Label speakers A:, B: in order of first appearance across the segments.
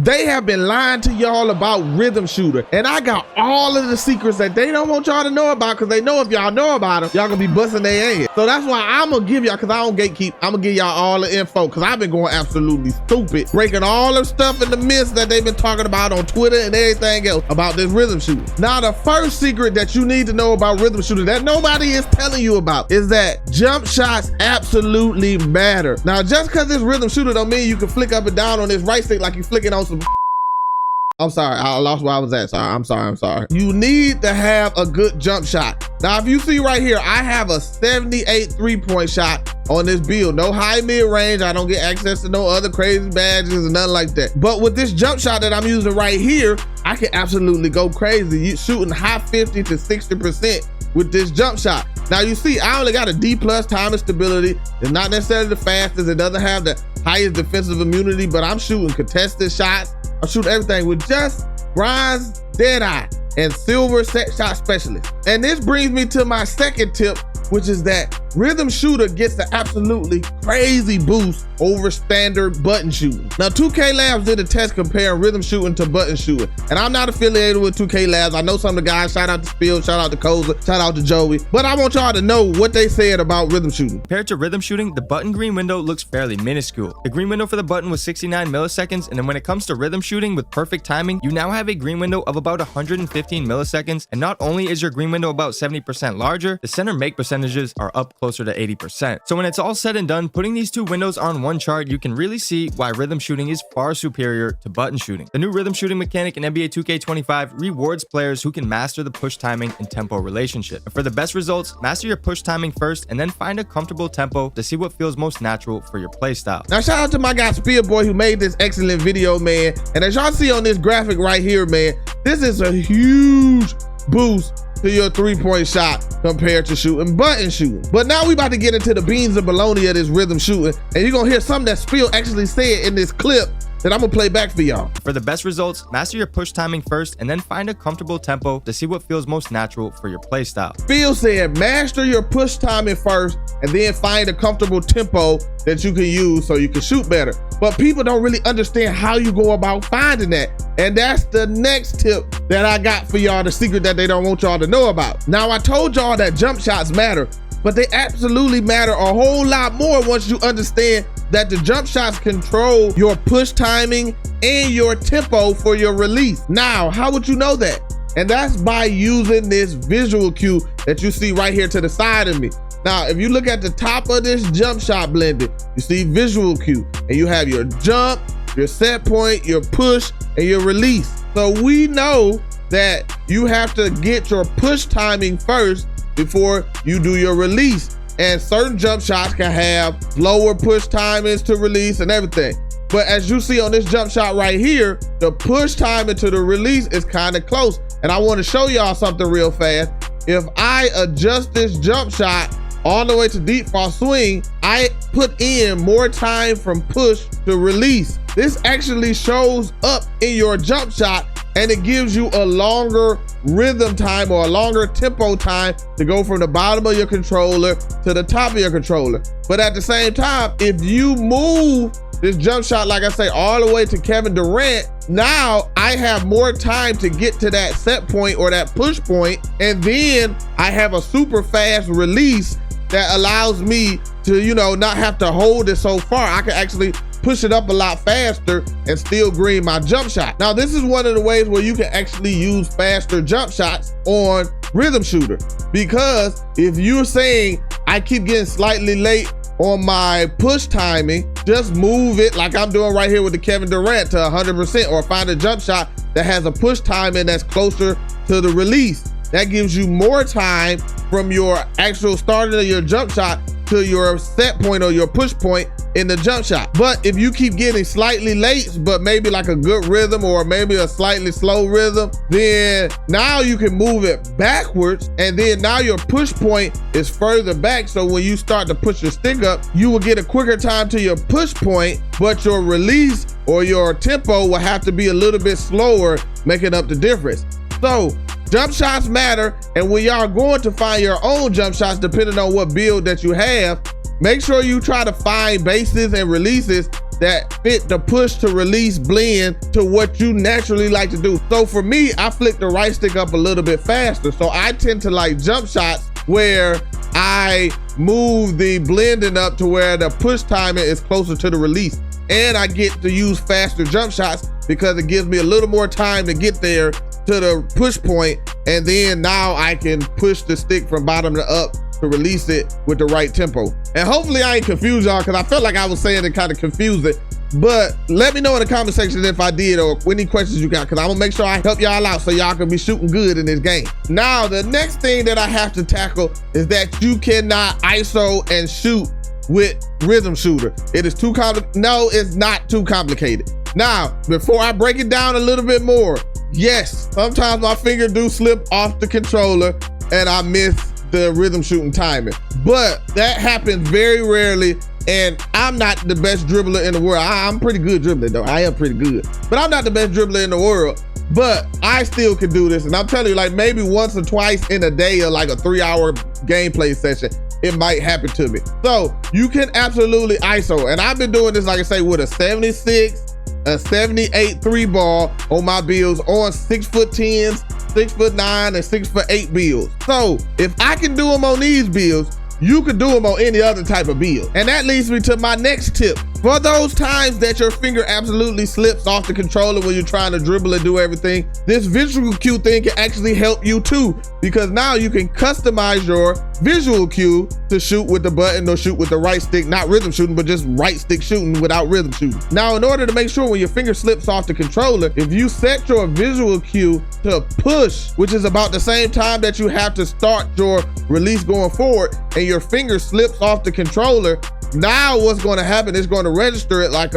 A: They have been lying to y'all about Rhythm Shooter, and I got all of the secrets that they don't want y'all to know about, because they know if y'all know about them, y'all gonna be busting their ass. So that's why I'm gonna give y'all, because I don't gatekeep, I'm gonna give y'all all the info, because I've been going absolutely stupid, breaking all the stuff in the myths that they've been talking about on Twitter and everything else about this Rhythm Shooter. Now, the first secret that you need to know about Rhythm Shooter that nobody is telling you about is that jump shots absolutely matter. Now, just because it's Rhythm Shooter don't mean you can flick up and down on this right stick like you flicking on some. I'm sorry, I lost where I was at. Sorry, I'm sorry. You need to have a good jump shot. Now, if you see right here, I have a 78 3-point shot on this build. No high mid range. I don't get access to no other crazy badges and nothing like that. But with this jump shot that I'm using right here, I can absolutely go crazy. You shooting high 50 to 60% with this jump shot. Now you see, I only got a D+ time and stability. It's not necessarily the fastest. It doesn't have the highest defensive immunity, but I'm shooting contested shots. I shoot everything with just bronze Deadeye and silver set shot specialist. And this brings me to my second tip, which is that Rhythm Shooter gets the absolutely crazy boost over standard button shooting. Now, 2K Labs did a test comparing rhythm shooting to button shooting. And I'm not affiliated with 2K Labs. I know some of the guys, shout out to Spill, shout out to Koza, shout out to Joey. But I want y'all to know what they said about rhythm shooting.
B: Compared to rhythm shooting, the button green window looks fairly minuscule. The green window for the button was 69 milliseconds, and then when it comes to rhythm shooting with perfect timing, you now have a green window of about 115 milliseconds. And not only is your green window about 70% larger, the center make percentages are up closer to 80%. So when it's all said and done, putting these two windows on one chart, you can really see why rhythm shooting is far superior to button shooting. The new rhythm shooting mechanic in NBA 2K25 rewards players who can master the push timing and tempo relationship. And for the best results, master your push timing first and then find a comfortable tempo to see what feels most natural for your playstyle.
A: Now, shout out to my guy Spearboy who made this excellent video, man. And as y'all see on this graphic right here, man, this is a huge boost to your 3-point shot compared to shooting button shooting. But now we about to get into the beans and bologna of this rhythm shooting, and you're gonna hear something that Spill actually said in this clip that I'm gonna play back for y'all.
B: For the best results, master your push timing first and then find a comfortable tempo to see what feels most natural for your playstyle.
A: Spill said master your push timing first and then find a comfortable tempo that you can use so you can shoot better. But people don't really understand how you go about finding that. And that's the next tip that I got for y'all, the secret that they don't want y'all to know about. Now, I told y'all that jump shots matter, but they absolutely matter a whole lot more once you understand that the jump shots control your push timing and your tempo for your release. Now, how would you know that? And that's by using this visual cue that you see right here to the side of me. Now, if you look at the top of this jump shot blended, you see visual cue, and you have your jump, your set point, your push, and your release. So we know that you have to get your push timing first before you do your release. And certain jump shots can have lower push timings to release and everything. But as you see on this jump shot right here, the push timing to the release is kind of close. And I want to show y'all something real fast. If I adjust this jump shot all the way to deep fall swing, I put in more time from push to release. This actually shows up in your jump shot, and it gives you a longer rhythm time or a longer tempo time to go from the bottom of your controller to the top of your controller. But at the same time, if you move this jump shot, like I say, all the way to Kevin Durant, now I have more time to get to that set point or that push point, and then I have a super fast release that allows me to, you know, not have to hold it so far. I can actually push it up a lot faster and still green my jump shot. Now, this is one of the ways where you can actually use faster jump shots on Rhythm Shooter, because if you're saying I keep getting slightly late on my push timing, just move it like I'm doing right here with the Kevin Durant to 100%, or find a jump shot that has a push timing that's closer to the release. That gives you more time from your actual starting of your jump shot to your set point or your push point in the jump shot. But if you keep getting slightly late, but maybe like a good rhythm or maybe a slightly slow rhythm, then now you can move it backwards, and then now your push point is further back. So when you start to push your stick up, you will get a quicker time to your push point, but your release or your tempo will have to be a little bit slower, making up the difference. So jump shots matter, and when y'all going to find your own jump shots, depending on what build that you have, make sure you try to find bases and releases that fit the push to release blend to what you naturally like to do. So for me, I flick the right stick up a little bit faster. So I tend to like jump shots where I move the blending up to where the push timing is closer to the release. And I get to use faster jump shots because it gives me a little more time to get there to the push point. And then now I can push the stick from bottom to up to release it with the right tempo. And hopefully I ain't confused y'all, because I felt like I was saying it kind of confusing. But let me know in the comment section if I did, or any questions you got, because I'm gonna make sure I help y'all out so y'all can be shooting good in this game. Now, the next thing that I have to tackle is that you cannot ISO and shoot with rhythm shooter. It is too complicated. No, it's not too complicated. Now, before I break it down a little bit more, yes, sometimes my finger do slip off the controller and I miss the rhythm shooting timing, but that happens very rarely. And I'm not the best dribbler in the world. I'm pretty good dribbling though. I am pretty good, but I'm not the best dribbler in the world. But I still can do this. And I'm telling you, like maybe once or twice in a day or like a 3-hour gameplay session, it might happen to me. So you can absolutely ISO. And I've been doing this, like I say, with a 76, a 78 3 ball on my builds on 6'10", 6'9", and 6'8" builds. So if I can do them on these builds, you could do them on any other type of build. And that leads me to my next tip. For those times that your finger absolutely slips off the controller when you're trying to dribble and do everything, this visual cue thing can actually help you too, because now you can customize your visual cue to shoot with the button or shoot with the right stick, not rhythm shooting, but just right stick shooting without rhythm shooting. Now, in order to make sure when your finger slips off the controller, if you set your visual cue to push, which is about the same time that you have to start your release going forward, and your finger slips off the controller, now what's going to happen is going to register it like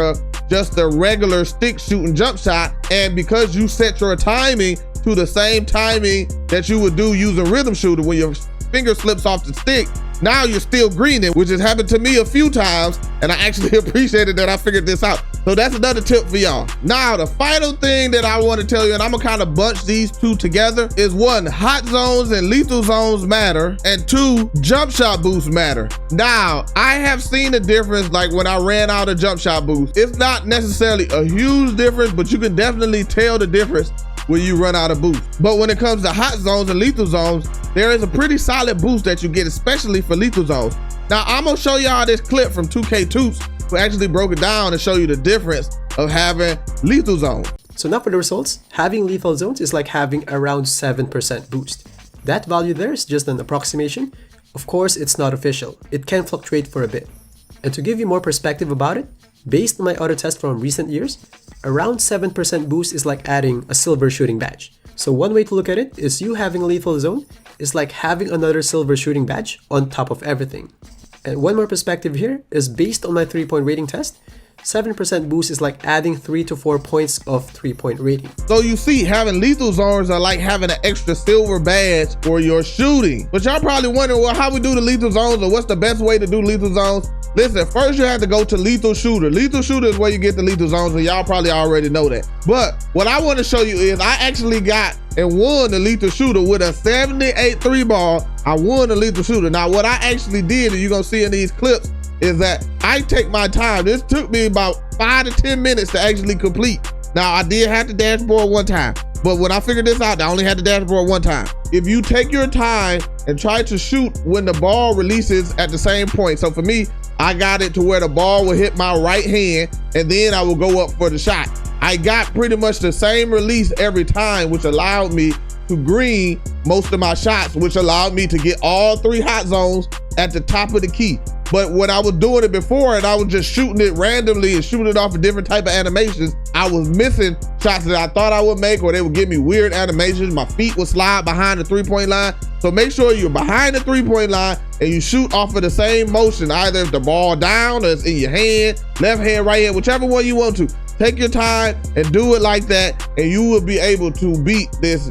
A: just a regular stick shooting jump shot. And because you set your timing to the same timing that you would do using rhythm shooter, when your finger slips off the stick, now you're still greening, which has happened to me a few times, and I actually appreciated that I figured this out. So that's another tip for y'all. Now, the final thing that I want to tell you, and I'm gonna kind of bunch these two together, is 1, hot zones and lethal zones matter, and 2, jump shot boosts matter. Now, I have seen a difference, like when I ran out of jump shot boost. It's not necessarily a huge difference, but you can definitely tell the difference when you run out of boost. But when it comes to hot zones and lethal zones, there is a pretty solid boost that you get, especially for lethal zones. Now, I'm gonna show y'all this clip from 2K Toots, who actually broke it down and show you the difference of having lethal zones.
C: So now for the results, having lethal zones is like having around 7% boost. That value there is just an approximation. Of course, it's not official. It can fluctuate for a bit. And to give you more perspective about it, based on my auto test from recent years, around 7% boost is like adding a silver shooting badge. So one way to look at it is you having a lethal zone is like having another silver shooting badge on top of everything. And one more perspective here is based on my 3-point rating test, 7% boost is like adding 3 to 4 points of 3-point rating.
A: So you see, having lethal zones are like having an extra silver badge for your shooting. But y'all probably wondering, well, how we do the lethal zones, or what's the best way to do lethal zones? Listen, first you have to go to lethal shooter. Lethal shooter is where you get the lethal zones, and y'all probably already know that. But what I want to show you is I actually got and won the lethal shooter with a 78 3 ball. I won the lethal shooter. Now what I actually did, and you're gonna see in these clips, is that I take my time. This took me about 5 to 10 minutes to actually complete. Now I did have the dashboard one time, but when I figured this out, I only had the dashboard one time. If you take your time and try to shoot when the ball releases at the same point. So for me, I got it to where the ball will hit my right hand and then I will go up for the shot. I got pretty much the same release every time, which allowed me to green most of my shots, which allowed me to get all 3 hot zones at the top of the key. But when I was doing it before and I was just shooting it randomly and shooting it off of different type of animations, I was missing shots that I thought I would make, or they would give me weird animations. My feet would slide behind the 3-point line. So make sure you're behind the 3-point line and you shoot off of the same motion, either if the ball down or it's in your hand, left hand, right hand, whichever one you want to. Take your time and do it like that, and you will be able to beat this,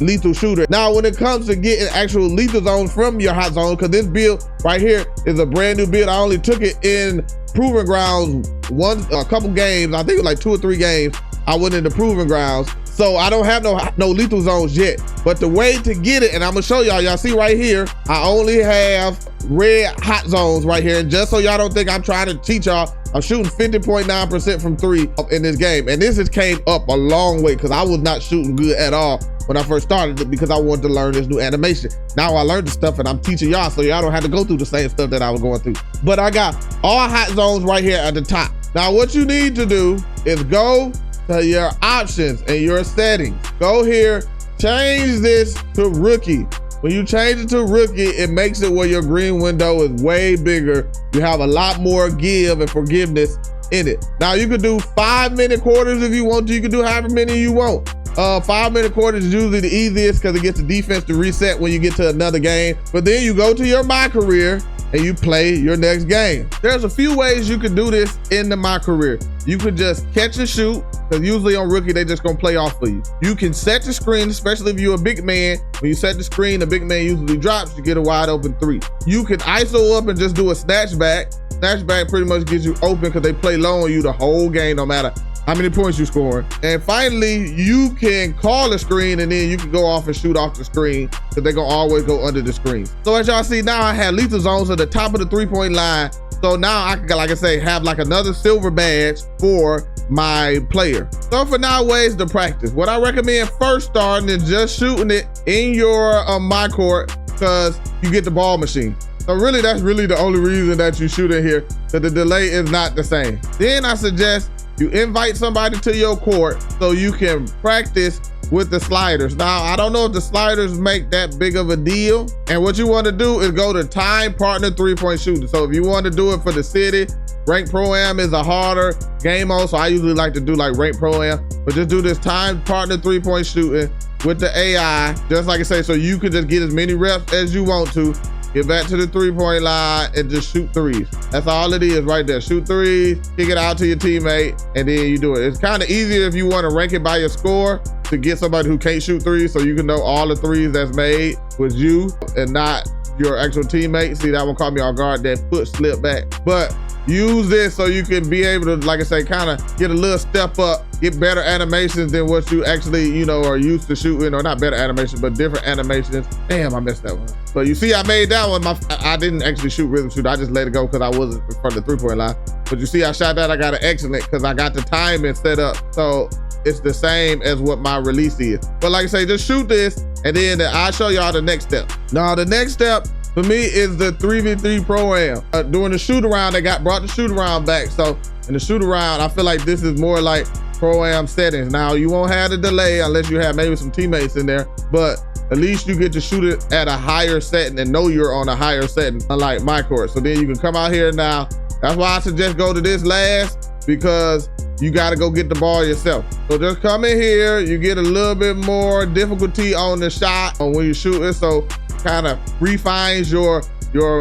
A: lethal shooter. Now, when it comes to getting actual lethal zones from your hot zone, because this build right here is a brand new build. I only took it in Proving Grounds a couple games. I think it was like 2 or 3 games. I went into Proving Grounds. So I don't have no lethal zones yet. But the way to get it, and I'm gonna show y'all see right here, I only have red hot zones right here. And just so y'all don't think I'm trying to teach y'all I'm shooting 50.9% from 3 in this game. And this has came up a long way because I was not shooting good at all when I first started it because I wanted to learn this new animation. Now I learned the stuff and I'm teaching y'all so y'all don't have to go through the same stuff that I was going through. But I got all hot zones right here at the top. Now what you need to do is go to your options and your settings. Go here, change this to rookie. When you change it to rookie, it makes it where your green window is way bigger. You have a lot more give and forgiveness in it. Now you could do 5-minute quarters if you want to. You can do however many you want. 5-minute quarters is usually the easiest because it gets the defense to reset when you get to another game. But then you go to your My Career and you play your next game. There's a few ways you can do this in the My Career. You could just catch and shoot, because usually on rookie, they just gonna play off for you. You can set the screen, especially if you're a big man. When you set the screen, the big man usually drops, you get a wide open 3. You can ISO up and just do a snatch back. Snatch back pretty much gets you open because they play low on you the whole game, no matter how many points you scoring. And finally, you can call the screen and then you can go off and shoot off the screen because they're gonna always go under the screen. So as y'all see now, I have lethal zones at the top of the 3-point line. So now I can, like I say, have like another silver badge for my player. So for now, ways to practice. What I recommend first starting is just shooting it in your my court because you get the ball machine. So really, that's really the only reason that you shoot in here, that the delay is not the same. Then I suggest you invite somebody to your court so you can practice with the sliders. Now, I don't know if the sliders make that big of a deal. And what you want to do is go to time partner 3-point shooting. So if you want to do it for the city, Rank Pro-Am is a harder game mode. So I usually like to do like Rank Pro-Am, but just do this time partner 3-point shooting with the AI, just like I say, so you can just get as many reps as you want to. Get back to the 3-point line and just shoot 3s. That's all it is right there. Shoot 3s, kick it out to your teammate, and then you do it. It's kind of easier if you want to rank it by your score to get somebody who can't shoot 3s so you can know all the 3s that's made was you and not your actual teammate. See, that one caught me off guard, that foot slipped back. But use this so you can be able to, like I say, kind of get a little step up, get better animations than what you actually, you know, are used to shooting, or not better animations, but different animations. Damn, I missed that one. So you see, I made that one. I didn't actually shoot rhythm shoot. I just let it go because I wasn't in front of the 3-point line. But you see, I shot that. I got an excellent because I got the timing set up. So it's the same as what my release is. But like I say, just shoot this and then I'll show y'all the next step. Now, the next step for me is the 3v3 Pro-Am. During the shoot around, they brought the shoot around back. So in the shoot around, I feel like this is more like Pro-Am settings. Now, you won't have the delay unless you have maybe some teammates in there, but at least you get to shoot it at a higher setting and know you're on a higher setting, unlike my court. So then you can come out here now. That's why I suggest go to this last, because you got to go get the ball yourself. So just come in here, you get a little bit more difficulty on the shot when you shoot it. So kind of refines your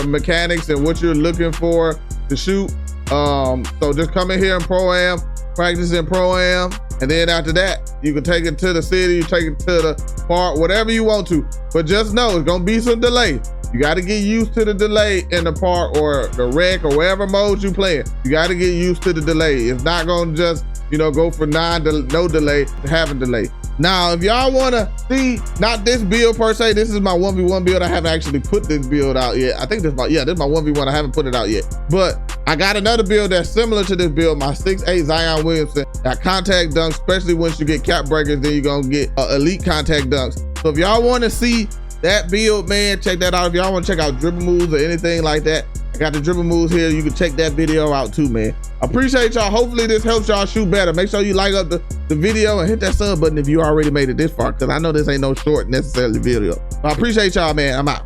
A: mechanics and what you're looking for to shoot. So just come in here in Pro-Am, practice in Pro-Am, and then after that, you can take it to the city, you take it to the park, whatever you want to. But just know it's gonna be some delay. You gotta get used to the delay in the park or the rec or wherever mode you playing. You gotta get used to the delay. It's not gonna just, you know, go from no delay to having delay. Now, if y'all wanna see, not this build per se, this is my 1v1 build. I haven't actually put this build out yet. I think this is my 1v1, I haven't put it out yet. But I got another build that's similar to this build, my 6'8 Zion Williamson. Got contact dunks, especially once you get cap breakers, then you're gonna get elite contact dunks. So if y'all wanna see that build, man, check that out. If y'all wanna check out dribble moves or anything like that, I got the dribble moves here. You can check that video out too, man. I appreciate y'all. Hopefully this helps y'all shoot better. Make sure you like up the video and hit that sub button if you already made it this far, because I know this ain't no short necessarily video. I appreciate y'all, man. I'm out.